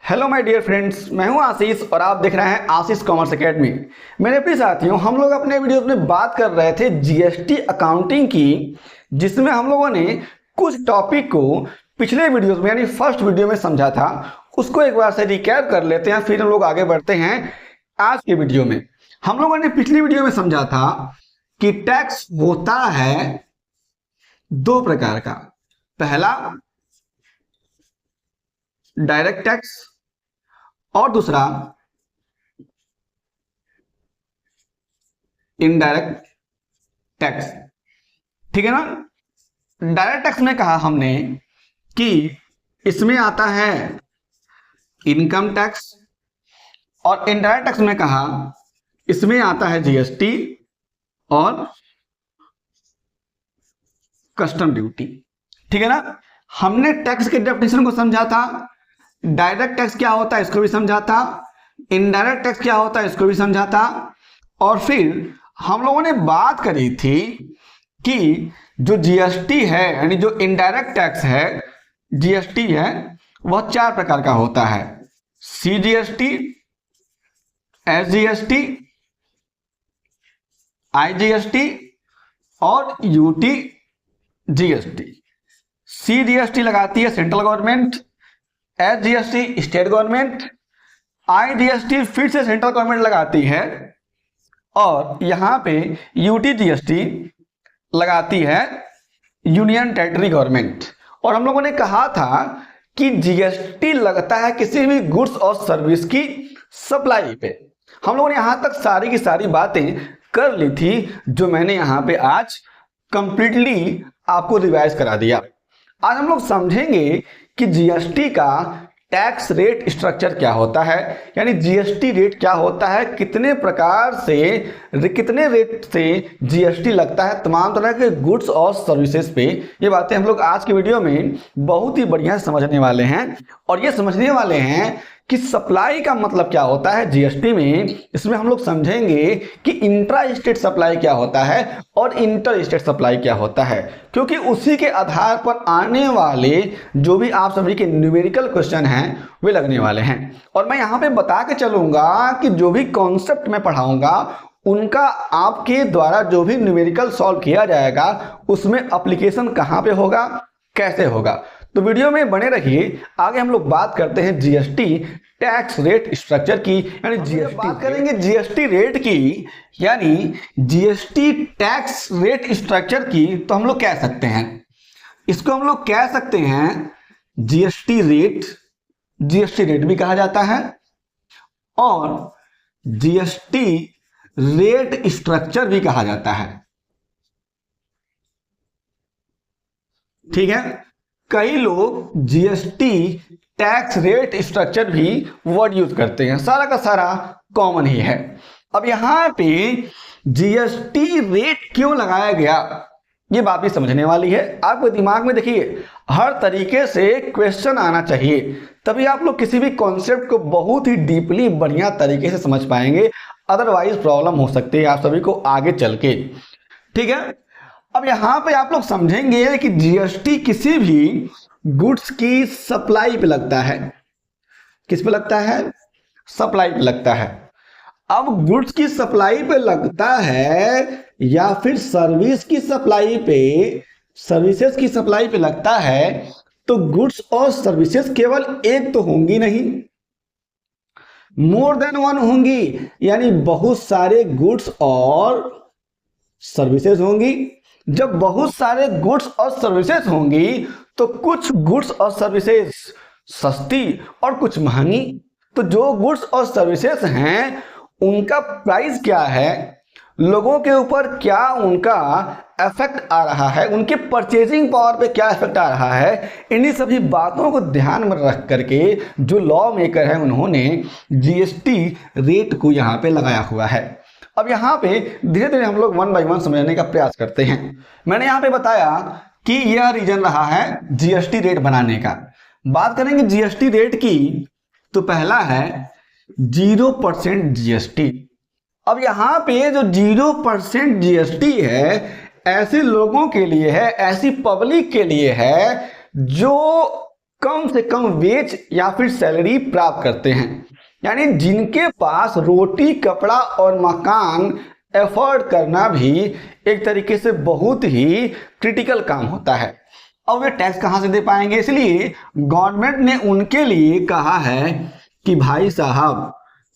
Hello my dear friends, मैं हूं आशीष और आप देख रहे हैं आशीष कॉमर्स एकेडमी। मेरे प्रिय साथियों, हम लोग अपने वीडियोस में बात कर रहे थे जीएसटी अकाउंटिंग की, जिसमें हम लोगों ने कुछ टॉपिक को पिछले वीडियोस में यानी फर्स्ट वीडियो में समझा था। उसको एक बार से रिकैप कर लेते हैं, फिर हम लोग आगे बढ़ते हैं। आज के वीडियो में हम लोगों ने पिछली वीडियो में समझा था कि टैक्स होता है दो प्रकार का। पहला डायरेक्ट टैक्स और दूसरा इनडायरेक्ट टैक्स। ठीक है ना। डायरेक्ट टैक्स में कहा हमने कि इसमें आता है इनकम टैक्स और इनडायरेक्ट टैक्स में कहा इसमें आता है जीएसटी और कस्टम ड्यूटी। ठीक है ना। हमने टैक्स के डेफिनेशन को समझा था, डायरेक्ट टैक्स क्या होता है इसको भी समझा था, इनडायरेक्ट टैक्स क्या होता है इसको भी समझा था, और फिर हम लोगों ने बात करी थी कि जो जीएसटी है यानी जो इनडायरेक्ट टैक्स है जीएसटी है वह चार प्रकार का होता है। सीजीएसटी, एसजीएसटी, आईजीएसटी और यूटी जीएसटी। सीजीएसटी लगाती है central government, SGST state government, IGST फिर से सेंट्रल गवर्नमेंट लगाती है और यहां पे यूटी जीएसटी लगाती है यूनियन टेरिटरी गवर्नमेंट। और हम लोगों ने कहा था कि जीएसटी लगता है किसी भी गुड्स और सर्विस की सप्लाई पे। हम लोगों ने यहां तक सारी की सारी बातें कर ली थी, जो मैंने यहां पे आज कंप्लीटली आपको रिवाइज करा दिया। आज हम लोग समझेंगे कि जीएसटी का टैक्स रेट स्ट्रक्चर क्या होता है, यानी जीएसटी रेट क्या होता है, कितने प्रकार से कितने रेट से जीएसटी लगता है तमाम तरह के गुड्स और सर्विसेज पे। ये बातें हम लोग आज की वीडियो में बहुत ही बढ़िया समझने वाले हैं और ये समझने वाले हैं कि सप्लाई का मतलब क्या होता है जीएसटी में। इसमें हम लोग समझेंगे कि इंट्रा स्टेट सप्लाई क्या होता है और इंटर स्टेट सप्लाई क्या होता है, क्योंकि उसी के आधार पर आने वाले जो भी आप सभी के न्यूमेरिकल क्वेश्चन हैं वे लगने वाले हैं। और मैं यहाँ पे बता के चलूंगा कि जो भी कॉन्सेप्ट मैं पढ़ाऊंगा उनका आपके द्वारा जो भी न्यूमेरिकल सॉल्व किया जाएगा उसमें एप्लीकेशन कहाँ पे होगा, कैसे होगा। तो वीडियो में बने रहिए। आगे हम लोग बात करते हैं जीएसटी टैक्स रेट स्ट्रक्चर की, यानी जीएसटी बात करेंगे जीएसटी रेट की यानी जीएसटी टैक्स रेट स्ट्रक्चर की। तो हम लोग कह सकते हैं इसको हम लोग कह सकते हैं जीएसटी रेट भी कहा जाता है और जीएसटी रेट स्ट्रक्चर भी कहा जाता है। ठीक है। कई लोग जीएसटी टैक्स रेट स्ट्रक्चर भी वर्ड यूज करते हैं, सारा का सारा कॉमन ही है। अब यहां पे जीएसटी रेट क्यों लगाया गया ये बात भी समझने वाली है। आपके दिमाग में देखिए हर तरीके से क्वेश्चन आना चाहिए, तभी आप लोग किसी भी कॉन्सेप्ट को बहुत ही डीपली बढ़िया तरीके से समझ पाएंगे, अदरवाइज प्रॉब्लम हो सकती है आप सभी को आगे चल के। ठीक है। अब यहां पे आप लोग समझेंगे कि जीएसटी किसी भी गुड्स की सप्लाई पे लगता है। किस पे लगता है? सप्लाई पे लगता है। अब गुड्स की सप्लाई पे लगता है या फिर सर्विस की सप्लाई पे, सर्विसेज की सप्लाई पे लगता है, तो गुड्स और सर्विसेज केवल एक तो होंगी नहीं, मोर देन वन होंगी, यानी बहुत सारे गुड्स और सर्विसेज होंगी। जब बहुत सारे गुड्स और सर्विसेज होंगी तो कुछ गुड्स और सर्विसेज सस्ती और कुछ महंगी। तो जो गुड्स और सर्विसेज हैं उनका प्राइस क्या है, लोगों के ऊपर क्या उनका इफेक्ट आ रहा है, उनके परचेजिंग पावर पे क्या इफेक्ट आ रहा है, इन्हीं सभी बातों को ध्यान में रख करके जो लॉ मेकर है उन्होंने जीएसटी रेट को यहाँ पे लगाया हुआ है। अब यहाँ पे धीरे धीरे हम लोग वन बाय वन समझने का प्रयास करते हैं। मैंने यहाँ पे बताया कि यह रीजन रहा है जीएसटी रेट बनाने का। बात करेंगे जीएसटी रेट की, तो पहला है 0% जीएसटी। अब यहाँ पे जो 0% जीएसटी है ऐसे लोगों के लिए है, ऐसी पब्लिक के लिए है जो कम से कम वेज या फिर सैलरी प्राप्त करते हैं। यानी जिनके पास रोटी, कपड़ा और मकान एफोर्ड करना भी एक तरीके से बहुत ही क्रिटिकल काम होता है। अब वे टैक्स कहाँ से दे पाएंगे? इसलिए गवर्नमेंट ने उनके लिए कहा है कि भाई साहब,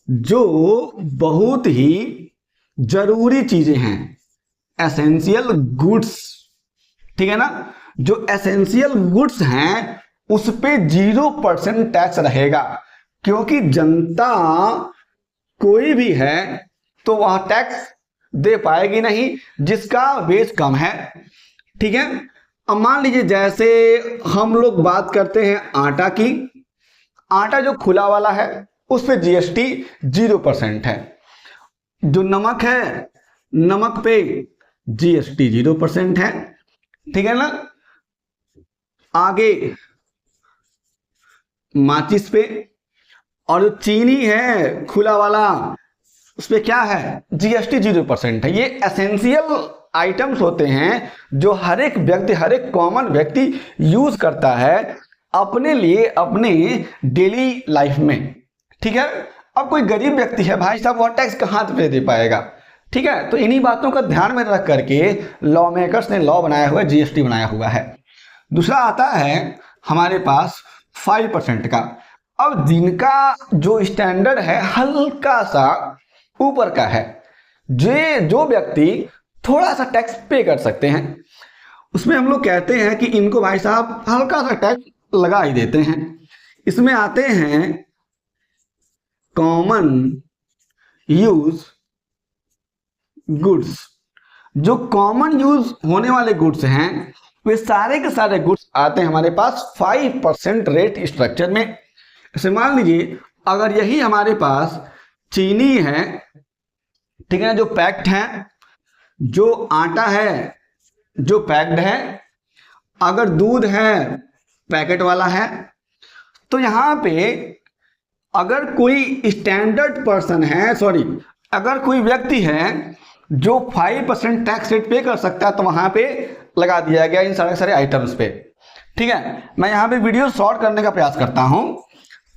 जो बहुत ही जरूरी चीजें हैं, एसेंशियल गुड्स, ठीक है ना, जो एसेंशियल गुड्स हैं उस पे 0% टैक्स रहेगा, क्योंकि जनता कोई भी है तो वह टैक्स दे पाएगी नहीं जिसका वेज कम है। ठीक है, अब मान लीजिए जैसे हम लोग बात करते हैं आटा की, आटा जो खुला वाला है उस पे जीएसटी 0% है। जो नमक है, नमक पे जीएसटी 0% है। ठीक है ना, आगे माचिस पे, और जो चीनी है खुला वाला उस पे क्या है? जीएसटी 0% है। ये एसेंशियल आइटम्स होते हैं जो हर एक व्यक्ति, हर एक कॉमन व्यक्ति यूज करता है अपने लिए, अपने डेली लाइफ में। ठीक है, अब कोई गरीब व्यक्ति है भाई साहब, वो टैक्स कहाँ पे दे पाएगा? ठीक है, तो इन्हीं बातों का ध्यान में रख करके लॉ मेकर्स ने लॉ बनाया हुआ है, जीएसटी बनाया हुआ है। दूसरा आता है हमारे पास 5% का। अब जिनका जो स्टैंडर्ड है हल्का सा ऊपर का है, जो व्यक्ति थोड़ा सा टैक्स पे कर सकते हैं, उसमें हम लोग कहते हैं कि इनको भाई साहब हल्का सा टैक्स लगा ही देते हैं। इसमें आते हैं कॉमन यूज गुड्स। जो कॉमन यूज होने वाले गुड्स हैं वे सारे के सारे गुड्स आते हैं हमारे पास 5% रेट स्ट्रक्चर में। जैसे मान लीजिए अगर यही हमारे पास चीनी है, ठीक है, जो पैक्ड है, जो आटा है जो पैक्ड है, अगर दूध है पैकेट वाला है, तो यहां पे अगर कोई स्टैंडर्ड पर्सन है, सॉरी, अगर कोई व्यक्ति है जो 5% टैक्स रेट पे कर सकता है तो वहां पे लगा दिया गया इन सारे आइटम्स पे। ठीक है, मैं यहां पे वीडियो शॉर्ट करने का प्रयास करता हूं।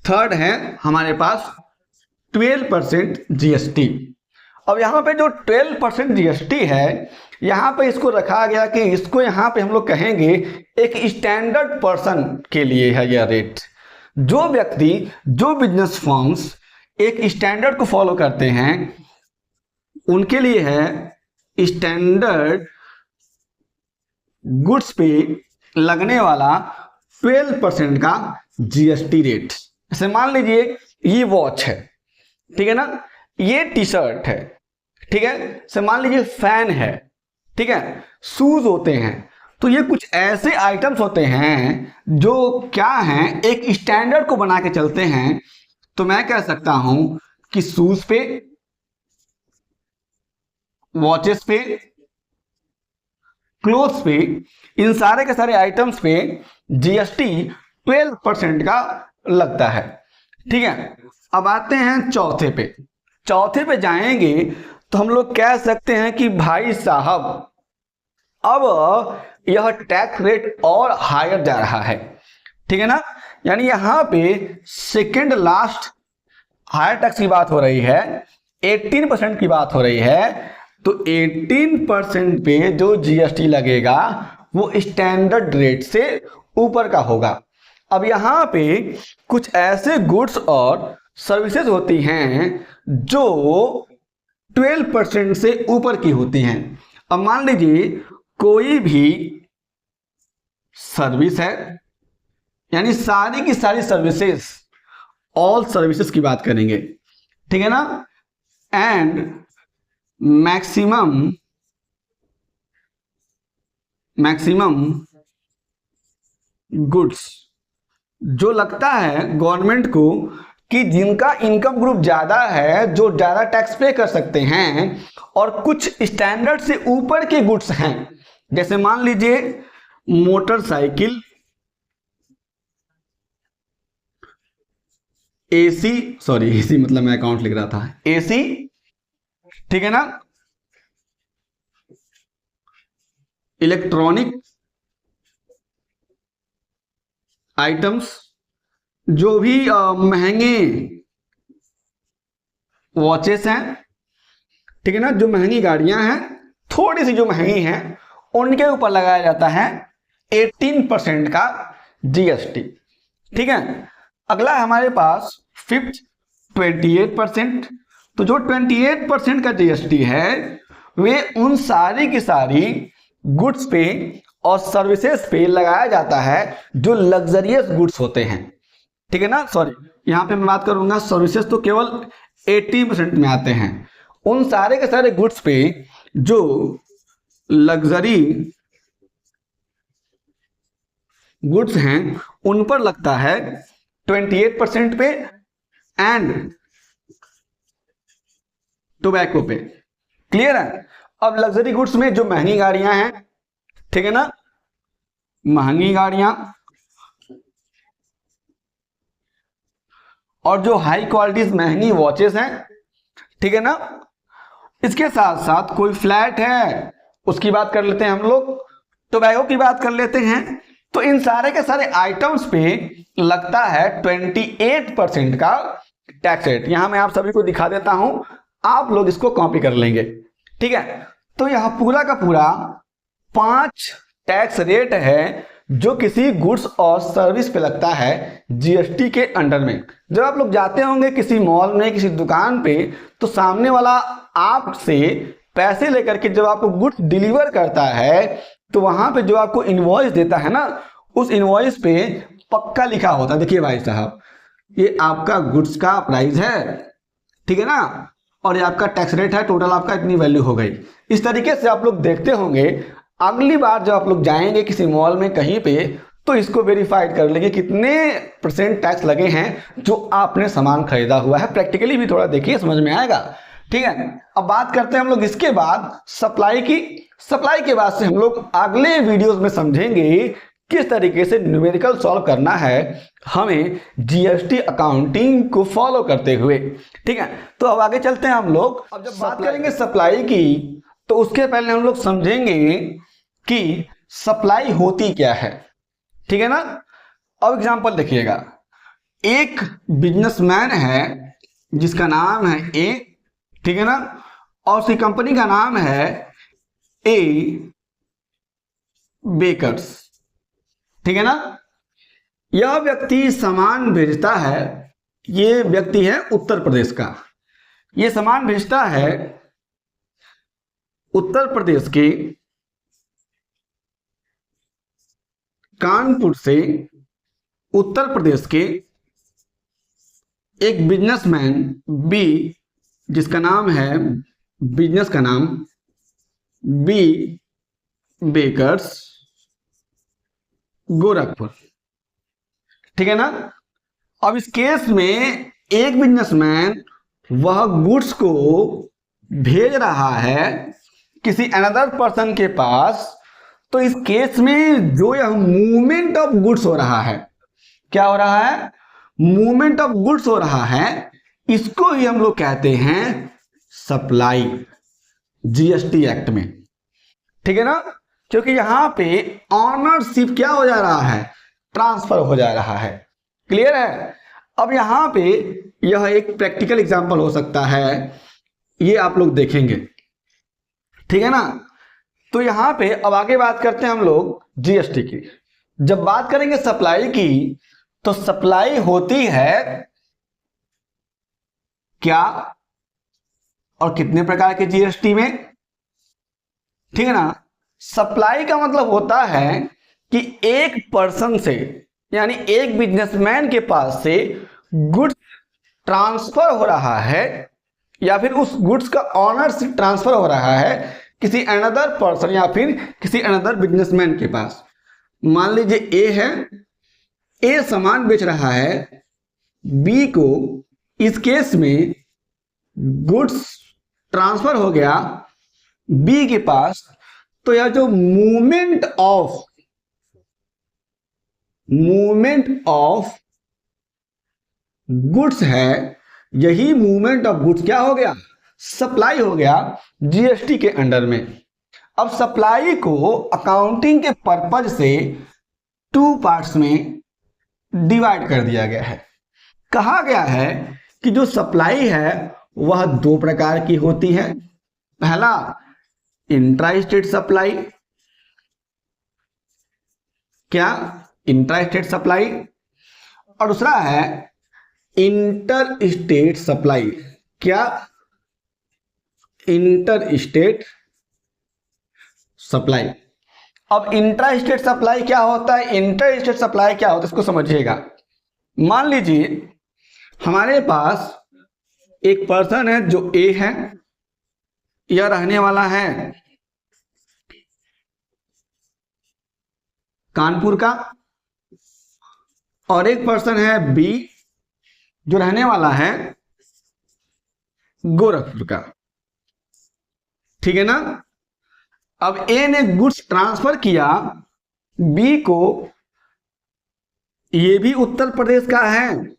थर्ड है हमारे पास 12% जीएसटी। अब यहाँ पे जो 12% जीएसटी है, यहाँ पे इसको रखा गया कि इसको यहाँ पे हम लोग कहेंगे एक स्टैंडर्ड पर्सन के लिए है यह रेट। जो व्यक्ति, जो बिजनेस फर्म्स एक स्टैंडर्ड को फॉलो करते हैं उनके लिए है स्टैंडर्ड गुड्स पे लगने वाला 12% का जीएसटी रेट। जैसे मान लीजिए ये वॉच है, ठीक है ना, ये टी शर्ट है, ठीक है, जैसे मान लीजिए फैन है, ठीक है, शूज होते हैं। तो ये कुछ ऐसे आइटम्स होते हैं जो क्या हैं, एक स्टैंडर्ड को बना के चलते हैं। तो मैं कह सकता हूं कि शूज पे, वॉचेस पे, क्लोथ्स पे, इन सारे के सारे आइटम्स पे जीएसटी 12% का लगता है। ठीक है, अब आते हैं चौथे पे। चौथे पे जाएंगे तो हम लोग कह सकते हैं कि भाई साहब अब यह टैक्स रेट और हायर जा रहा है। ठीक है ना, यानी यहां पे सेकेंड लास्ट हायर टैक्स की बात हो रही है, 18% की बात हो रही है। तो 18% पे जो जीएसटी लगेगा वो स्टैंडर्ड रेट से ऊपर का होगा। अब यहां पे कुछ ऐसे गुड्स और सर्विसेज होती हैं जो 12% से ऊपर की होती हैं। अब मान लीजिए कोई भी सर्विस है, यानी सारी की सारी सर्विसेज, ऑल सर्विसेज की बात करेंगे, ठीक है ना, एंड मैक्सिमम गुड्स जो लगता है गवर्नमेंट को कि जिनका इनकम ग्रुप ज्यादा है, जो ज्यादा टैक्स पे कर सकते हैं, और कुछ स्टैंडर्ड से ऊपर के गुड्स हैं। जैसे मान लीजिए मोटरसाइकिल, एसी, सॉरी एसी मतलब मैं अकाउंट लिख रहा था, एसी, ठीक है ना, इलेक्ट्रॉनिक आइटम्स, जो भी महंगे वॉचेस हैं, ठीक है ना, जो महंगी गाड़ियां हैं, थोड़ी सी जो महंगी हैं, उनके ऊपर लगाया जाता है 18% का जीएसटी। ठीक है। अगला हमारे पास फिफ्थ 28%। तो जो 28% का जीएसटी है वे उन सारी की सारी गुड्स पे और सर्विसेज पे लगाया जाता है जो लग्जरियस गुड्स होते हैं। ठीक है ना, सॉरी यहां पे मैं बात करूंगा सर्विसेज तो केवल 80% में आते हैं। उन सारे के सारे गुड्स पे जो लग्जरी गुड्स हैं उन पर लगता है 28% पे, एंड टोबैको पे। क्लियर है। अब लग्जरी गुड्स में जो महंगी गाड़ियां हैं, ठीक है ना, महंगी गाड़ियां और जो हाई क्वालिटी महंगी वॉचेस हैं, ठीक है ना, इसके साथ साथ कोई फ्लैट है उसकी बात कर लेते हैं हम लोग, टोबैको की बात कर लेते हैं। तो इन सारे के सारे आइटम्स पे लगता है 28% का टैक्स रेट। यहां मैं आप सभी को दिखा देता हूं, आप लोग इसको कॉपी कर लेंगे। ठीक है। तो यह पूरा का पूरा 5 टैक्स रेट है जो किसी गुड्स और सर्विस पे लगता है जीएसटी के अंडर में। जब आप लोग जाते होंगे किसी मॉल में, किसी दुकान पे, तो सामने वाला आपसे पैसे लेकर के जब आपको गुड्स डिलीवर करता है तो वहां पे जो आपको इनवॉइस देता है ना, उस इनवॉइस पे पक्का लिखा होता है, देखिए भाई साहब ये आपका गुड्स का प्राइस है, ठीक है ना, और ये आपका टैक्स रेट है, टोटल आपका इतनी वैल्यू हो गई। इस तरीके से आप लोग देखते होंगे। अगली बार जब आप लोग जाएंगे किसी मॉल में कहीं पे, तो इसको वेरीफाइड कर लेंगे कितने % टैक्स लगे हैं जो आपने सामान खरीदा हुआ है। प्रैक्टिकली भी थोड़ा देखिए, समझ में आएगा। ठीक है। अब बात करते हैं हम लोग इसके बाद सप्लाई की। सप्लाई के बाद से हम लोग अगले वीडियोस में समझेंगे किस तरीके से न्यूमेरिकल सॉल्व करना है हमें जीएसटी अकाउंटिंग को फॉलो करते हुए। ठीक है। तो अब आगे चलते हैं हम लोग। अब जब बात करेंगे सप्लाई की, तो उसके पहले हम लोग समझेंगे कि सप्लाई होती क्या है। ठीक है ना। अब एग्जांपल देखिएगा, एक बिजनेसमैन है जिसका नाम है ए, ठीक है ना, और उसकी कंपनी का नाम है ए बेकर्स, ठीक है ना। यह व्यक्ति सामान भेजता है, ये व्यक्ति है उत्तर प्रदेश का, ये सामान भेजता है उत्तर प्रदेश के कानपुर से उत्तर प्रदेश के एक बिजनेसमैन बी, जिसका नाम है, बिजनेस का नाम बी बेकर्स गोरखपुर, ठीक है ना। अब इस केस में एक बिजनेसमैन वह गुड्स को भेज रहा है किसी अनदर पर्सन के पास। तो इस केस में जो यह मूवमेंट ऑफ गुड्स हो रहा है, क्या हो रहा है, मूवमेंट ऑफ गुड्स हो रहा है, इसको ही हम लोग कहते हैं सप्लाई जीएसटी एक्ट में। ठीक है ना। क्योंकि यहां पे ऑनरशिप क्या हो जा रहा है, ट्रांसफर हो जा रहा है। क्लियर है। अब यहां पे यह एक प्रैक्टिकल एग्जांपल हो सकता है, ये आप लोग देखेंगे, ठीक है ना। तो यहां पे अब आगे बात करते हैं हम लोग जीएसटी की। जब बात करेंगे सप्लाई की, तो सप्लाई होती है क्या और कितने प्रकार के जीएसटी में, ठीक है ना। सप्लाई का मतलब होता है कि एक पर्सन से, यानी एक बिजनेसमैन के पास से गुड्स ट्रांसफर हो रहा है, या फिर उस गुड्स का ऑनरशिप ट्रांसफर हो रहा है किसी अनदर पर्सन या फिर किसी अनदर बिजनेसमैन के पास। मान लीजिए ए है, ए सामान बेच रहा है बी को, इस केस में गुड्स ट्रांसफर हो गया बी के पास। तो यह जो मूवमेंट ऑफ गुड्स है, यही मूवमेंट ऑफ गुड्स क्या हो गया, सप्लाई हो गया जीएसटी के अंडर में। अब सप्लाई को अकाउंटिंग के पर्पज से 2 पार्ट्स में डिवाइड कर दिया गया है। कहा गया है कि जो सप्लाई है वह दो प्रकार की होती है। पहला इंट्रा स्टेट सप्लाई, क्या इंट्रा स्टेट सप्लाई, और दूसरा है इंटर स्टेट सप्लाई, क्या इंटर स्टेट सप्लाई। अब इंट्रा स्टेट सप्लाई क्या होता है, इंटर स्टेट सप्लाई क्या होता है, इसको समझिएगा। मान लीजिए हमारे पास एक पर्सन है जो ए है, यह रहने वाला है कानपुर का, और एक पर्सन है बी जो रहने वाला है गोरखपुर का, ठीक है ना। अब ए ने गुड्स ट्रांसफर किया बी को, ये भी उत्तर प्रदेश का है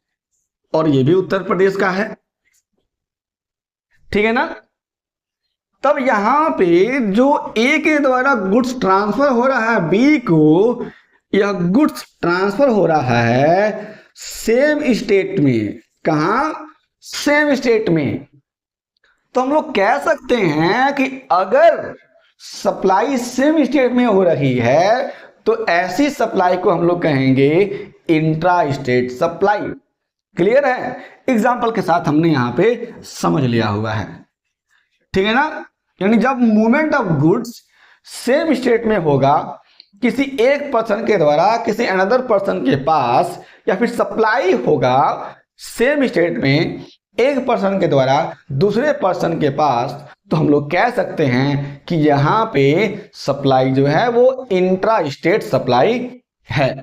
और ये भी उत्तर प्रदेश का है, ठीक है ना। तब यहां पे जो ए के द्वारा गुड्स ट्रांसफर हो रहा है बी को, यह गुड्स ट्रांसफर हो रहा है सेम स्टेट में। कहां? सेम स्टेट में। तो हम लोग कह सकते हैं कि अगर सप्लाई सेम स्टेट में हो रही है तो ऐसी सप्लाई को हम लोग कहेंगे इंट्रा स्टेट सप्लाई। क्लियर है? एग्जाम्पल के साथ हमने यहां पे समझ लिया हुआ है, ठीक है ना। यानी जब movement of goods same state में होगा, किसी एक पर्सन के द्वारा किसी अनदर पर्सन के पास, या फिर सप्लाई होगा सेम स्टेट में एक पर्सन के द्वारा दूसरे पर्सन के पास, तो हम लोग कह सकते हैं कि यहां पे सप्लाई जो है वो इंट्रा स्टेट सप्लाई है,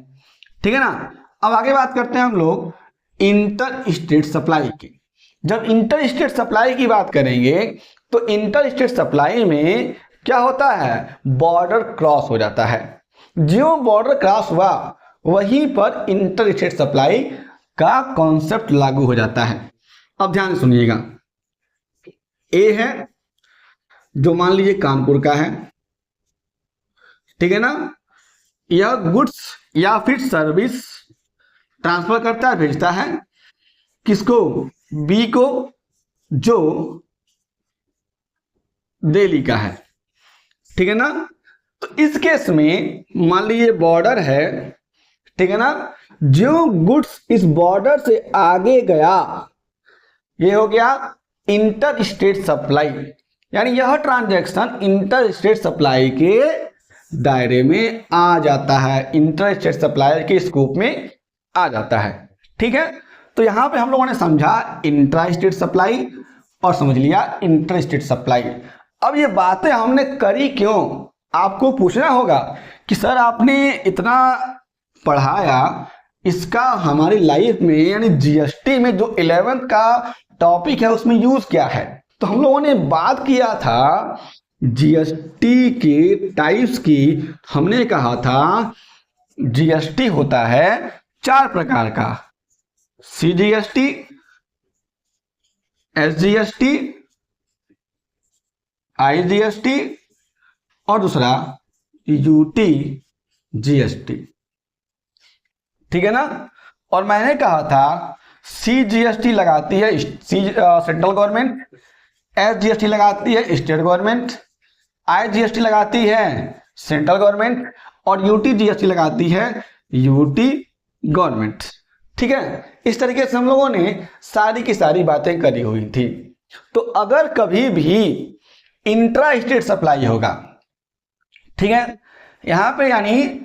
ठीक है ना। अब आगे बात करते हैं हम लोग इंटर स्टेट सप्लाई की। जब इंटर स्टेट सप्लाई की बात करेंगे तो इंटर स्टेट सप्लाई में क्या होता है, बॉर्डर क्रॉस हो जाता है। जो बॉर्डर क्रॉस हुआ वहीं पर इंटर स्टेट सप्लाई का कॉन्सेप्ट लागू हो जाता है। अब ध्यान सुनिएगा, ए है जो मान लीजिए कानपुर का है, ठीक है ना। यह गुड्स या फिर सर्विस ट्रांसफर करता है, भेजता है किसको, बी को, जो दिल्ली का है, ठीक है ना। तो इस केस में मान लीजिए बॉर्डर है, ठीक है ना। जो गुड्स इस बॉर्डर से आगे गया ये हो गया इंटर स्टेट सप्लाई, यानी यह ट्रांजैक्शन इंटर स्टेट सप्लाई के दायरे में आ जाता है, इंटर स्टेट सप्लाई के स्कोप में आ जाता है, ठीक है। तो यहां पे हम लोगों ने समझा इंट्रा स्टेट सप्लाई और समझ लिया इंटर स्टेट सप्लाई। अब ये बातें हमने करी क्यों, आपको पूछना होगा कि सर आपने इतना पढ़ाया, इसका हमारी लाइफ में यानी जीएसटी में जो 11th का टॉपिक है उसमें यूज क्या है। तो हम लोगों ने बात किया था जीएसटी के टाइप्स की। हमने कहा था जीएसटी होता है 4 प्रकार का, सीजीएसटी, एसजीएसटी, आईजीएसटी और दूसरा यूटी जीएसटी, ठीक है ना। और मैंने कहा था सीजीएसटी लगाती है सेंट्रल गवर्नमेंट, एसजीएसटी लगाती है स्टेट गवर्नमेंट, आईजीएसटी लगाती है सेंट्रल गवर्नमेंट और यूटी जीएसटी लगाती है यूटी गवर्नमेंट, ठीक है। इस तरीके से हम लोगों ने सारी की सारी बातें करी हुई थी। तो अगर कभी भी इंट्रा स्टेट सप्लाई होगा, ठीक है, यहां पे यानी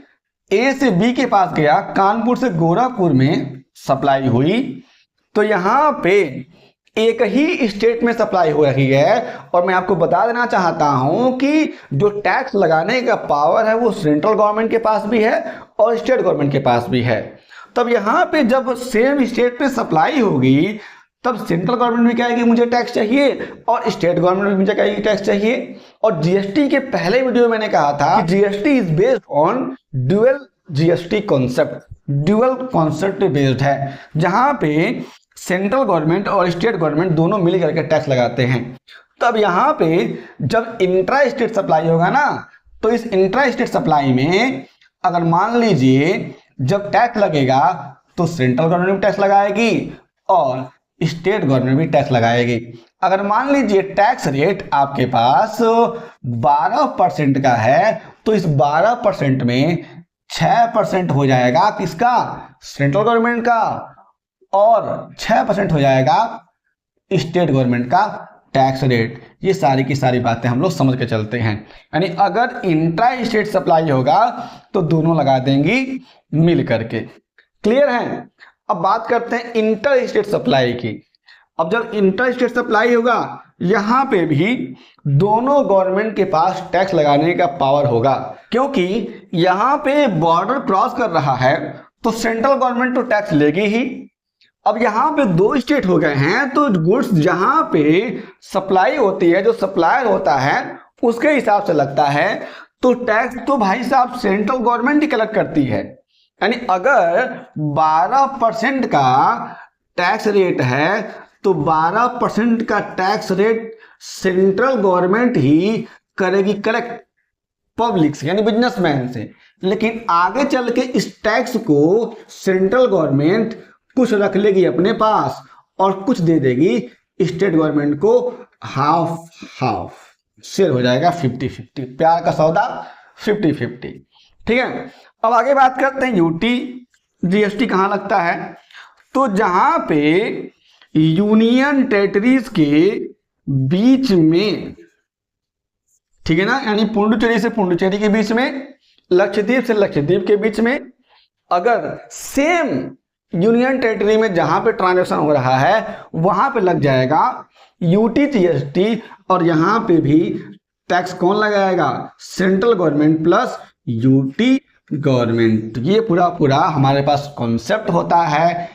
ए से बी के पास गया, कानपुर से गोरखपुर में सप्लाई हुई, तो यहां पे एक ही स्टेट में सप्लाई हो रही है। और मैं आपको बता देना चाहता हूं कि जो टैक्स लगाने का पावर है वो सेंट्रल गवर्नमेंट के पास भी है और स्टेट गवर्नमेंट के पास भी है। तब यहां पे जब सेम स्टेट पे सप्लाई होगी तब सेंट्रल गवर्नमेंट भी कहेगी मुझे टैक्स चाहिए और स्टेट गवर्नमेंट भी मुझे कहेगी टैक्स चाहिए। और जीएसटी के पहले वीडियो में मैंने कहा था कि GST is based on dual GST concept, dual concept based है, जहां पे सेंट्रल गवर्नमेंट और स्टेट गवर्नमेंट दोनों मिल करके टैक्स लगाते हैं। तब यहां पे जब इंट्रा स्टेट सप्लाई होगा ना, तो इस इंट्रा स्टेट सप्लाई में अगर मान लीजिए जब टैक्स लगेगा तो सेंट्रल गवर्नमेंट भी टैक्स लगाएगी और स्टेट गवर्नमेंट भी टैक्स लगाएगी। अगर मान लीजिए टैक्स रेट आपके पास 12% का है तो इस 12% में 6% हो जाएगा किसका, सेंट्रल गवर्नमेंट का, और 6% हो जाएगा स्टेट गवर्नमेंट का टैक्स रेट। ये सारी की सारी बातें हम लोग समझ के चलते हैं। यानी अगर इंट्रा स्टेट सप्लाई होगा तो दोनों लगा देंगी मिल करके। क्लियर है। अब बात करते हैं इंटर स्टेट सप्लाई की। अब जब इंटर स्टेट सप्लाई होगा यहां पे भी दोनों गवर्नमेंट के पास टैक्स लगाने का पावर होगा, क्योंकि यहां पे बॉर्डर क्रॉस कर रहा है तो सेंट्रल गवर्नमेंट तो टैक्स लेगी ही। अब यहाँ पे दो स्टेट हो गए हैं तो गुड्स जहां पे सप्लाई होती है, जो सप्लायर होता है उसके हिसाब से लगता है, तो टैक्स तो भाई साहब सेंट्रल गवर्नमेंट ही कलेक्ट करती है। यानी अगर 12% का टैक्स रेट है तो 12% का टैक्स रेट सेंट्रल गवर्नमेंट ही करेगी कलेक्ट पब्लिक से, यानी बिजनेसमैन से। लेकिन आगे चल के इस टैक्स को सेंट्रल गवर्नमेंट कुछ रख लेगी अपने पास और कुछ दे देगी स्टेट गवर्नमेंट को, हाफ हाफ शेयर हो जाएगा, 50-50, प्यार का सौदा 50-50। ठीक है। अब आगे बात करते हैं यूटी जीएसटी कहां लगता है। तो जहां पे यूनियन टेरिटरीज के बीच में, ठीक है ना, यानी पुडुचेरी से पुडुचेरी के बीच में, लक्षद्वीप से लक्षद्वीप के बीच में, अगर सेम यूनियन टेरिटरी में जहां पे ट्रांजैक्शन हो रहा है वहां पे लग जाएगा यूटी जीएसटी, और यहां पे भी टैक्स कौन लगाएगा, central government plus UT government. ये पूरा हमारे पास कॉन्सेप्ट होता है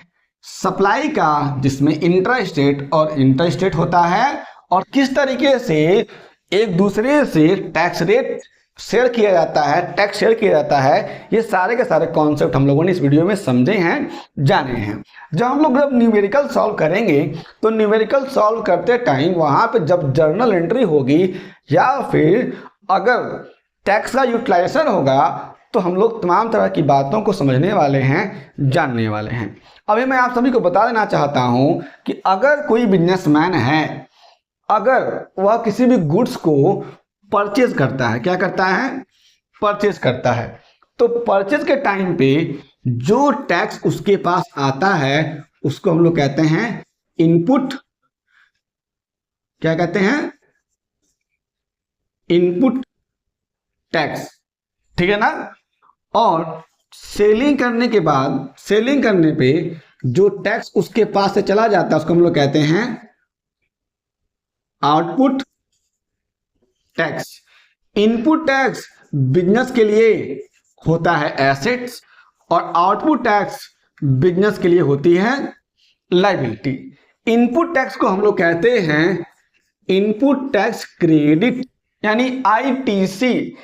सप्लाई का, जिसमें इंट्रा स्टेट और इंटर स्टेट होता है और किस तरीके से एक दूसरे से टैक्स रेट शेयर किया जाता है, टैक्स शेयर किया जाता है। ये सारे के सारे कॉन्सेप्ट हम लोगों ने इस वीडियो में समझे हैं, जाने हैं। जब हम लोग जब न्यूमेरिकल सॉल्व करेंगे तो न्यूमेरिकल सॉल्व करते टाइम वहां पे जब जर्नल एंट्री होगी या फिर अगर टैक्स का यूटिलाइजेशन होगा तो हम लोग तमाम तरह की बातों को समझने वाले हैं, जानने वाले हैं। अभी मैं आप सभी को बता देना चाहता हूं कि अगर कोई बिजनेसमैन है, अगर वह किसी भी गुड्स को परचेज करता है, क्या करता है, परचेज करता है, तो परचेज के टाइम पे जो टैक्स उसके पास आता है उसको हम लोग कहते हैं इनपुट, क्या कहते हैं, इनपुट टैक्स। ठीक है ना। और सेलिंग करने के बाद, सेलिंग करने पे जो टैक्स उसके पास से चला जाता है उसको हम लोग कहते हैं output tax. Input tax business के लिए होता है एसेट्स और आउटपुट टैक्स बिजनेस के लिए होती है लायबिलिटी। इनपुट टैक्स को हम लोग कहते हैं इनपुट टैक्स क्रेडिट, यानी आईटीसी।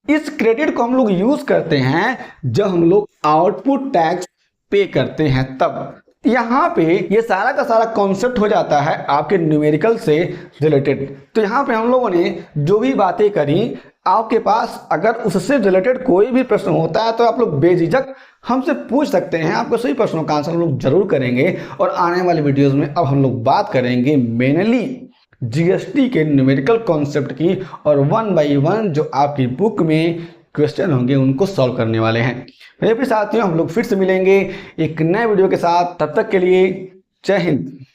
इस क्रेडिट को हम लोग यूज करते हैं जब हम लोग आउटपुट टैक्स पे करते हैं तब। यहाँ पे ये सारा का सारा कॉन्सेप्ट हो जाता है आपके न्यूमेरिकल से रिलेटेड। तो यहाँ पे हम लोगों ने जो भी बातें करी, आपके पास अगर उससे रिलेटेड कोई भी प्रश्न होता है तो आप लोग बेझिझक हमसे पूछ सकते हैं। आपको सभी प्रश्नों का आंसर हम लोग जरूर करेंगे। और आने वाले वीडियोस में अब हम लोग बात करेंगे मेनली जीएसटी के न्यूमेरिकल कॉन्सेप्ट की, और 1 बाय 1 जो आपकी बुक में क्वेश्चन होंगे उनको सॉल्व करने वाले हैं। मेरे भी साथियों, हम लोग फिर से मिलेंगे एक नए वीडियो के साथ। तब तक के लिए जय हिंद।